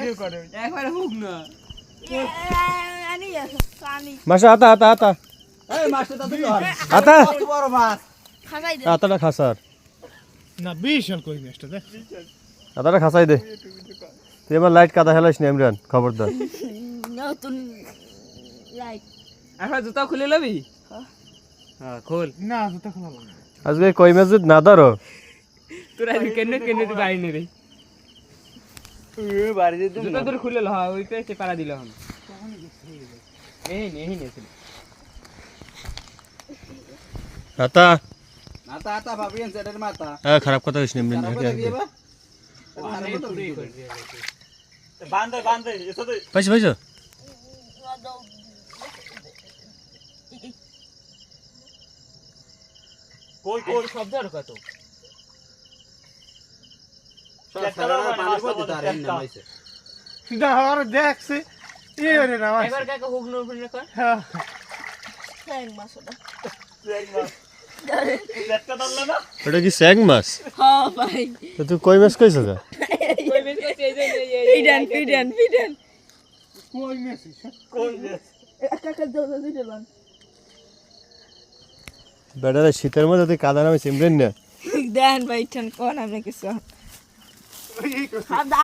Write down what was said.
video করে একবার hook না আনি পানি মাসা আতা আতা আতা এই মাছটা তো ধর আতা কত বড় মাছ খাগাই দে আতাটা খাসার না বিশাল কই মাছটা দে আতাটা খাসাই দে তুই এবার লাইট কাদা হেলাইস না ইমরান খবরদার নতুন লাইট একবার জুতা খুলে লবি হ্যাঁ খোল না জুতা খোলা লাগবে আজকে কই মাছ যদি না ধরো তোরা কেন কেন বাড়ি নে রে বাড়ি যেতে জুতা তোর খুলে ল হ্যাঁ ওইটা সে পাড়া দিল হন এই নে আতা মাথা আতা ভাবিয়েন সেটার মাথা হ্যাঁ খারাপ কথা কইস না ইমরান বান্ধে এসো তো পাইছো পাইছো কই শব্দ আর কত না আর দেখছে এই রে না একবার কাকা হুক নো ফিরে কর ট্যাং মাছ ওটা একটা দল্লা না এটা কি স্যাং মাছ হ্যাঁ ভাই তো তুই কই মাছ কইছো কা কই বেশ কইছে এই যে ফিডেন কই মেসি কাকা দাও দিলাম বেটারে শীতের মধ্যে তুই কাদা নামে ইমরান না দেন ভাই ঠান কোন আমি কিছু